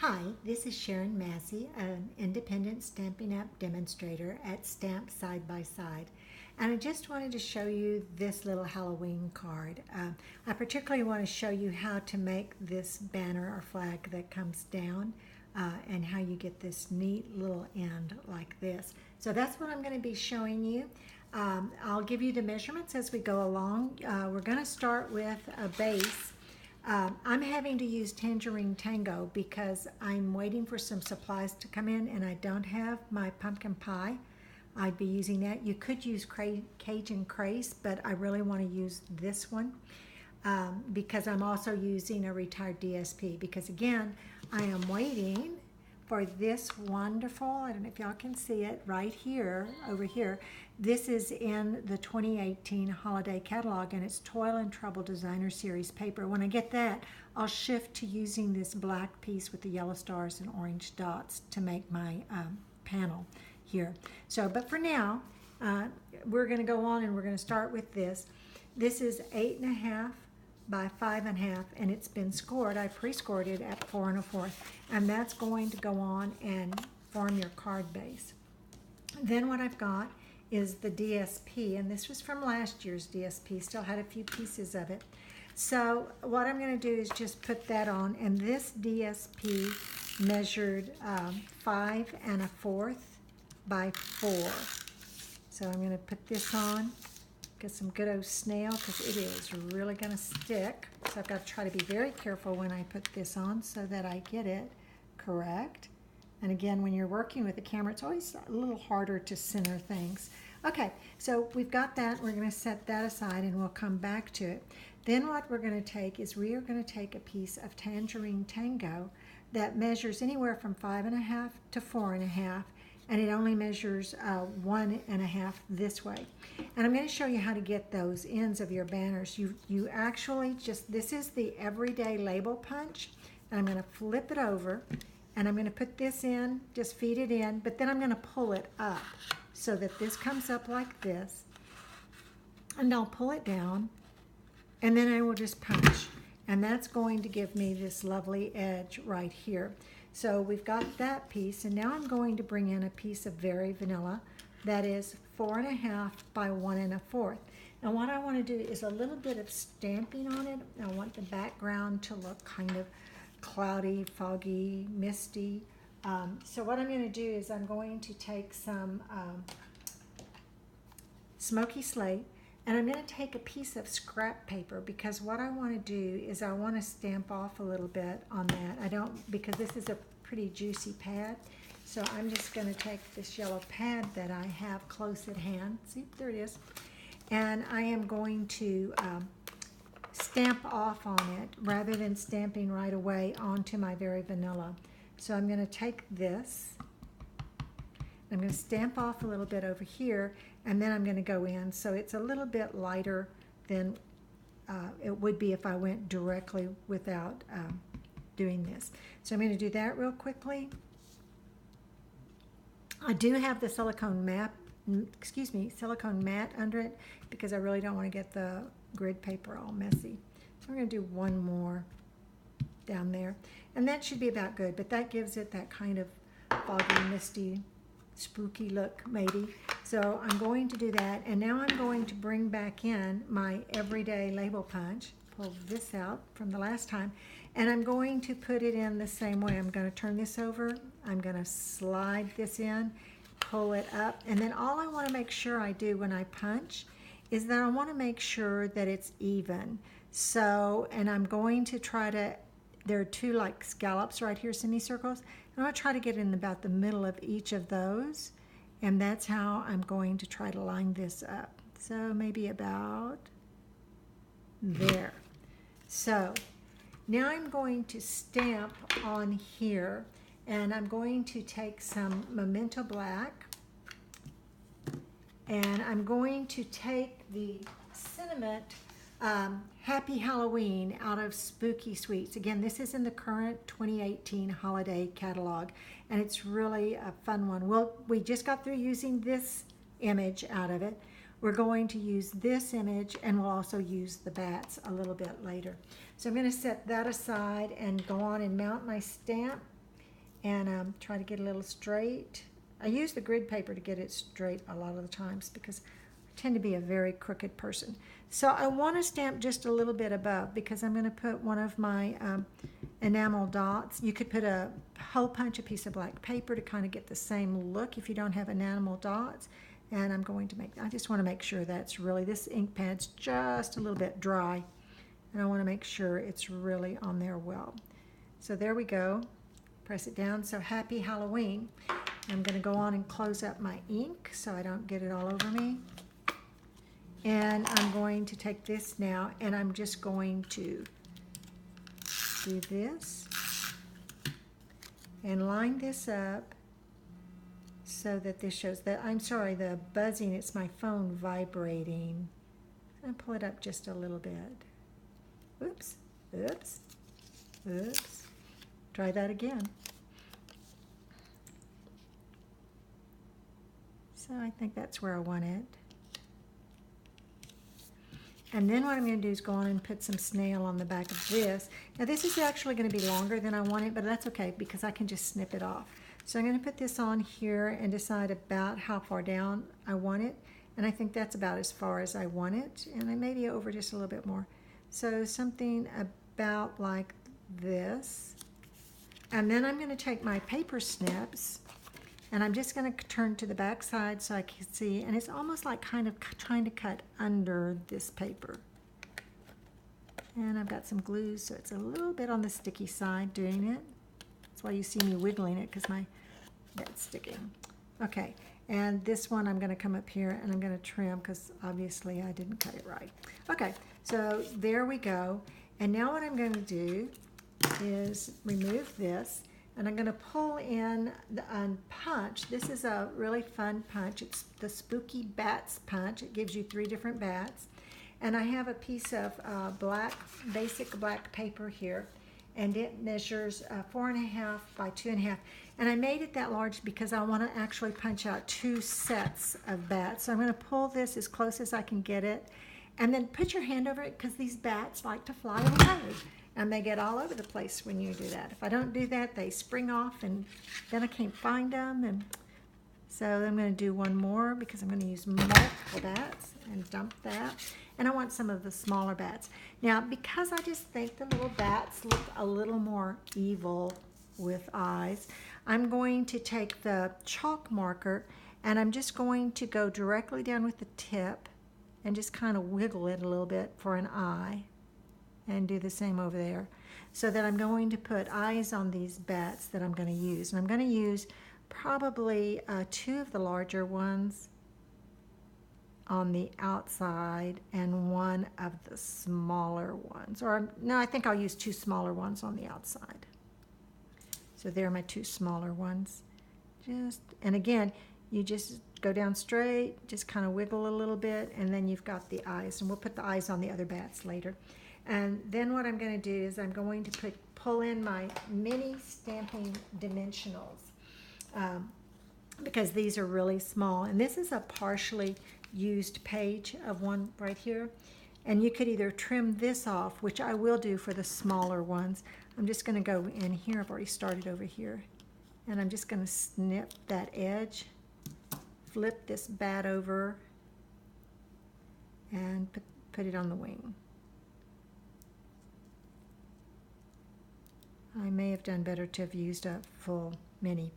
Hi, this is Sharon Massey, an independent Stampin' Up! Demonstrator at Stamp Side by Side. And I just wanted to show you this little Halloween card. I particularly want to show you how to make this banner or flag that comes down and how you get this neat little end like this. So that's what I'm going to be showing you. I'll give you the measurements as we go along. We're going to start with a base. I'm having to use Tangerine Tango because I'm waiting for some supplies to come in and I don't have my pumpkin pie. I'd be using that. You could use Cajun Craze, but I really want to use this one because I'm also using a retired DSP because again, I am waiting for this wonderful, I don't know if y'all can see it right here, over here. This is in the 2018 holiday catalog and it's Toil and Trouble Designer Series paper. When I get that, I'll shift to using this black piece with the yellow stars and orange dots to make my panel here. So, but for now, we're gonna go on and we're gonna start with this. This is 8.5 by 5.5 and it's been scored. I pre-scored it at 4 1/4 and that's going to go on and form your card base. Then what I've got is the DSP, and this was from last year's DSP, still had a few pieces of it. So what I'm going to do is just put that on, and this DSP measured 5 1/4 by 4. So I'm going to put this on. Get some good old snail because it is really going to stick. So I've got to try to be very careful when I put this on so that I get it correct. And again, when you're working with the camera, it's always a little harder to center things. Okay, so we've got that. We're going to set that aside and we'll come back to it. Then what we're going to take is we are going to take a piece of Tangerine Tango that measures anywhere from 5.5 to 4.5. And it only measures 1.5 this way. And I'm going to show you how to get those ends of your banners. You actually just, this is the everyday label punch, and I'm going to flip it over, and I'm going to put this in, just feed it in, but then I'm going to pull it up so that this comes up like this, and I'll pull it down, and then I will just punch. And that's going to give me this lovely edge right here. So we've got that piece, and now I'm going to bring in a piece of Very Vanilla that is 4.5 by 1 1/4. And what I want to do is a little bit of stamping on it. I want the background to look kind of cloudy, foggy, misty. So what I'm going to do is I'm going to take some smoky slate, and I'm going to take a piece of scrap paper because what I want to do is I want to stamp off a little bit on that. I don't, because this is a pretty juicy pad, so I'm just going to take this yellow pad that I have close at hand. See, there it is. And I am going to stamp off on it rather than stamping right away onto my Very Vanilla. So I'm going to take this. I'm going to stamp off a little bit over here, and then I'm going to go in. So it's a little bit lighter than it would be if I went directly without doing this. So I'm going to do that real quickly. I do have the silicone mat under it because I really don't want to get the grid paper all messy. So I'm going to do one more down there. And that should be about good, but that gives it that kind of foggy, misty, spooky look maybe. So I'm going to do that, and now I'm going to bring back in my everyday label punch, pull this out from the last time, and I'm going to put it in the same way. I'm going to turn this over, I'm going to slide this in, pull it up, and then all I want to make sure I do when I punch is that I want to make sure that it's even. So, and I'm going to try to, there are two like scallops right here, semicircles. I'm going to try to get in about the middle of each of those, and that's how I'm going to try to line this up. So maybe about there. So now I'm going to stamp on here, and I'm going to take some Memento Black, and I'm going to take the Sentiment Happy Halloween out of Spooky Sweets. Again, this is in the current 2018 holiday catalog, and it's really a fun one. Well, we just got through using this image out of it. We're going to use this image, and we'll also use the bats a little bit later. So I'm going to set that aside and go on and mount my stamp. and try to get a little straight. I use the grid paper to get it straight a lot of the times because I tend to be a very crooked person. So I want to stamp just a little bit above because I'm going to put one of my enamel dots. You could put a hole punch, a piece of black paper to kind of get the same look if you don't have enamel dots. And I'm going to I just want to make sure that's really, this ink pad's just a little bit dry. And I want to make sure it's really on there well. So there we go. Press it down. So happy Halloween. I'm going to go on and close up my ink so I don't get it all over me. And I'm going to take this now and I'm just going to do this and line this up so that this shows that, I'm sorry, the buzzing, it's my phone vibrating. I'm going to pull it up just a little bit. Oops, oops, oops. Try that again. So I think that's where I want it. And then what I'm going to do is go on and put some snail on the back of this. Now this is actually going to be longer than I want it, but that's okay because I can just snip it off. So I'm going to put this on here and decide about how far down I want it. And I think that's about as far as I want it. And I maybe over just a little bit more. So something about like this. And then I'm going to take my paper snips and I'm just going to turn to the back side so I can see. And it's almost like kind of trying to cut under this paper. And I've got some glue, so it's a little bit on the sticky side doing it. That's why you see me wiggling it, because that's sticking. Okay, and this one I'm going to come up here and I'm going to trim because obviously I didn't cut it right. Okay, so there we go. And now what I'm going to do is remove this. And I'm going to pull in the punch. This is a really fun punch. It's the Spooky Bats punch. It gives you 3 different bats. And I have a piece of basic black paper here. And it measures 4.5 by 2.5. And I made it that large because I want to actually punch out 2 sets of bats. So I'm going to pull this as close as I can get it. And then put your hand over it because these bats like to fly away. And they get all over the place when you do that. If I don't do that, they spring off and then I can't find them. And so I'm going to do one more because I'm going to use multiple bats and dump that. And I want some of the smaller bats. Now, because I just think the little bats look a little more evil with eyes, I'm going to take the chalk marker and I'm just going to go directly down with the tip and just kind of wiggle it a little bit for an eye. And do the same over there. So that I'm going to put eyes on these bats that I'm going to use. And I'm going to use probably 2 of the larger ones on the outside and 1 of the smaller ones. Or no, I think I'll use 2 smaller ones on the outside. So there are my 2 smaller ones. And again, you just go down straight, just kind of wiggle a little bit, and then you've got the eyes. And we'll put the eyes on the other bats later. And then what I'm going to do is I'm going to pull in my mini stamping dimensionals because these are really small. And this is a partially used page of one right here. And you could either trim this off, which I will do for the smaller ones. I'm just going to go in here. I've already started over here. And I'm just going to snip that edge, flip this bat over, and put it on the wing. I may have done better to have used a full mini.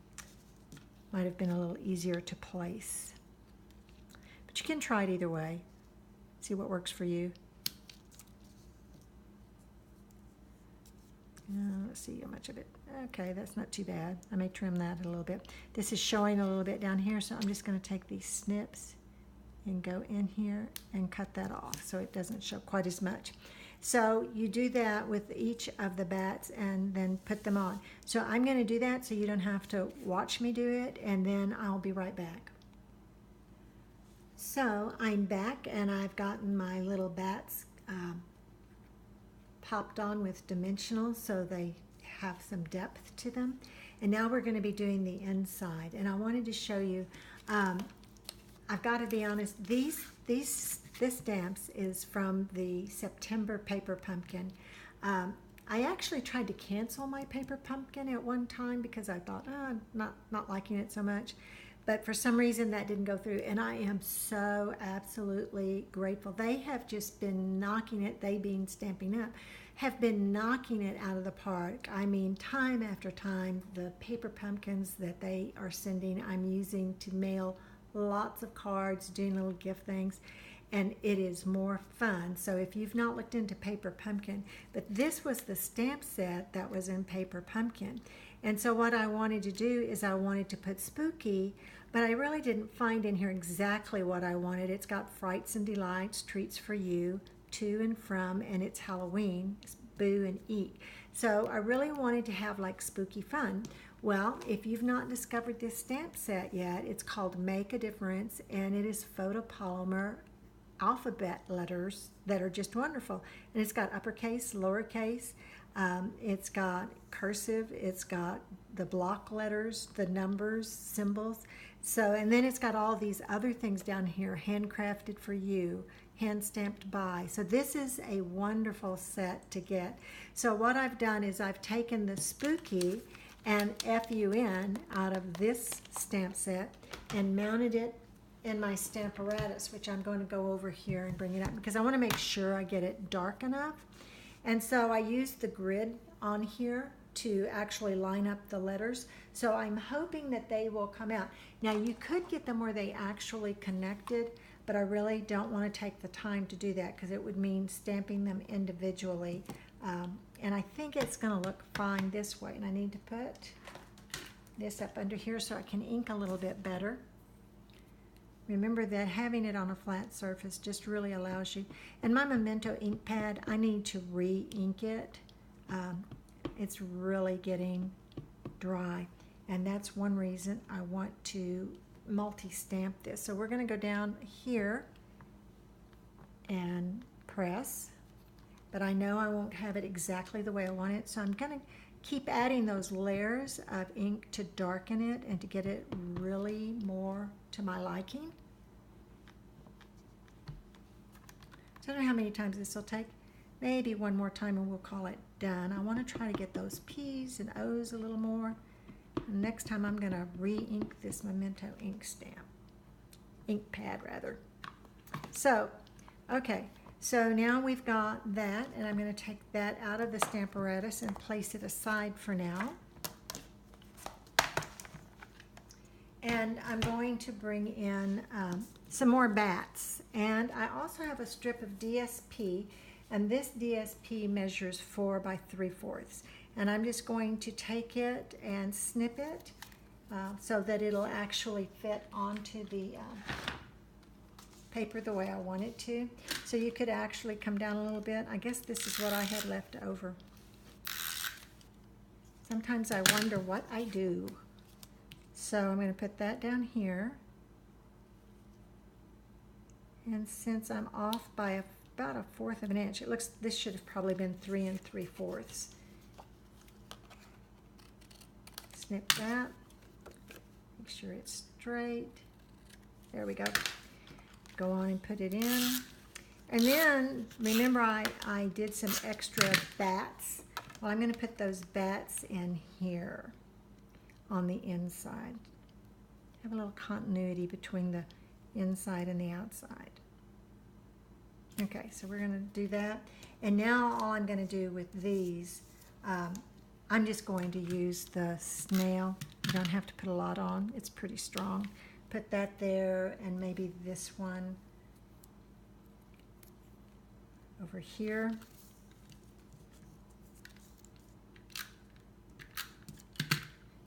Might have been a little easier to place. But you can try it either way. See what works for you. Let's see how much of it. Okay, that's not too bad. I may trim that a little bit. This is showing a little bit down here, so I'm just going to take these snips and go in here and cut that off so it doesn't show quite as much. So you do that with each of the bats and then put them on. So I'm going to do that so you don't have to watch me do it, and then I'll be right back. So I'm back and I've gotten my little bats popped on with dimensionals so they have some depth to them. And now we're going to be doing the inside. And I wanted to show you, I've got to be honest, this stamps is from the September Paper Pumpkin. I actually tried to cancel my paper pumpkin at one time because I thought, oh, I'm not liking it so much. But for some reason that didn't go through, and I am so absolutely grateful. They have just been knocking it, they being Stampin' Up, have been knocking it out of the park. I mean, time after time, the paper pumpkins that they are sending, I'm using to mail lots of cards, doing little gift things, and it is more fun. So if you've not looked into Paper Pumpkin, but this was the stamp set that was in Paper Pumpkin. And so what I wanted to do is I wanted to put Spooky, but I really didn't find in here exactly what I wanted. It's got Frights and Delights, Treats for You, To and From, and it's Halloween, it's Boo and Eek. So I really wanted to have like spooky fun. Well, if you've not discovered this stamp set yet, it's called Make a Difference, and it is photopolymer alphabet letters that are just wonderful. And it's got uppercase, lowercase, it's got cursive, it's got the block letters, the numbers, symbols. So, and then it's got all these other things down here, handcrafted for you, hand stamped by. So this is a wonderful set to get. So what I've done is I've taken the Spooky and FUN out of this stamp set and mounted it in my Stamparatus, which I'm going to go over here and bring it up because I want to make sure I get it dark enough. And so I used the grid on here to actually line up the letters. So I'm hoping that they will come out. Now you could get them where they actually connected, but I really don't want to take the time to do that because it would mean stamping them individually. And I think it's going to look fine this way. And I need to put this up under here so I can ink a little bit better. Remember that having it on a flat surface just really allows you. And my Memento ink pad, I need to re-ink it. It's really getting dry. And that's one reason I want to multi-stamp this. So we're going to go down here and press. But I know I won't have it exactly the way I want it. So I'm going to keep adding those layers of ink to darken it and to get it really more to my liking. So I don't know how many times this will take. Maybe one more time and we'll call it done. I want to try to get those P's and O's a little more. And next time I'm going to re-ink this Memento ink pad rather. So, okay. So now we've got that, and I'm going to take that out of the Stamparatus and place it aside for now. And I'm going to bring in some more bats. And I also have a strip of DSP, and this DSP measures 4 by 3/4. And I'm just going to take it and snip it so that it'll actually fit onto the paper the way I want it to. So you could actually come down a little bit. I guess this is what I had left over. Sometimes I wonder what I do. So I'm going to put that down here. And since I'm off by about 1/4 of an inch, it looks, this should have probably been 3 3/4. Snip that. Make sure it's straight. There we go. Go on and put it in. And then, remember I did some extra bats. Well, I'm going to put those bats in here on the inside. Have a little continuity between the inside and the outside. Okay, so we're going to do that. And now all I'm going to do with these, I'm just going to use the snail. You don't have to put a lot on. It's pretty strong. Put that there, and maybe this one over here.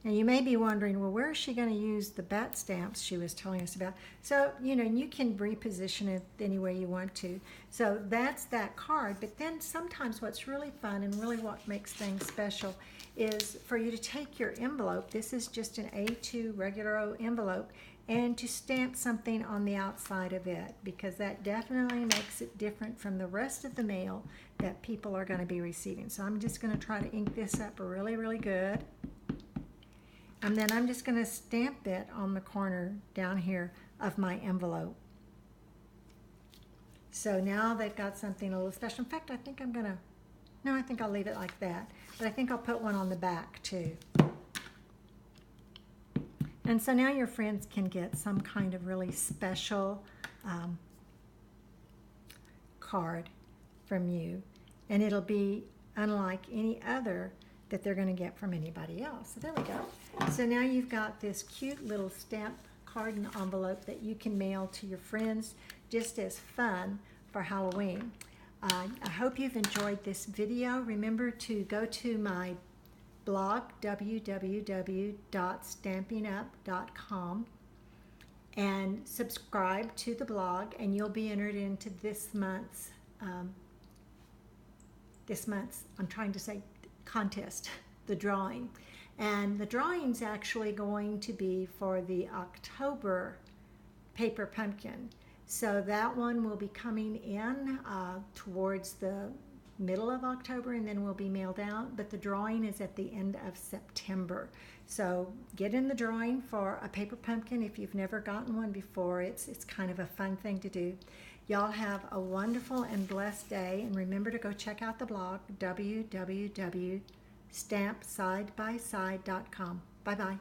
Now you may be wondering, well, where is she going to use the bat stamps she was telling us about? So, you know, you can reposition it any way you want to. So that's that card. But then sometimes what's really fun and really what makes things special is for you to take your envelope. This is just an A2 regular O envelope, and to stamp something on the outside of it, because that definitely makes it different from the rest of the mail that people are going to be receiving. So I'm just going to try to ink this up really, really good. And then I'm just going to stamp it on the corner down here of my envelope. So now they've got something a little special. In fact, I think I'm going to No, I think I'll leave it like that. But I think I'll put one on the back too. And so now your friends can get some kind of really special card from you. And it'll be unlike any other that they're going to get from anybody else. So there we go. So now you've got this cute little stamp card and envelope that you can mail to your friends just as fun for Halloween. I hope you've enjoyed this video. Remember to go to my blog, www.stampinup.com, and subscribe to the blog, and you'll be entered into this month's I'm trying to say contest, the drawing. And the drawing's actually going to be for the October paper pumpkin. So that one will be coming in towards the middle of October, and then will be mailed out. But the drawing is at the end of September. So get in the drawing for a paper pumpkin if you've never gotten one before. It's kind of a fun thing to do. Y'all have a wonderful and blessed day, and remember to go check out the blog, www.stampsidebyside.com. Bye-bye.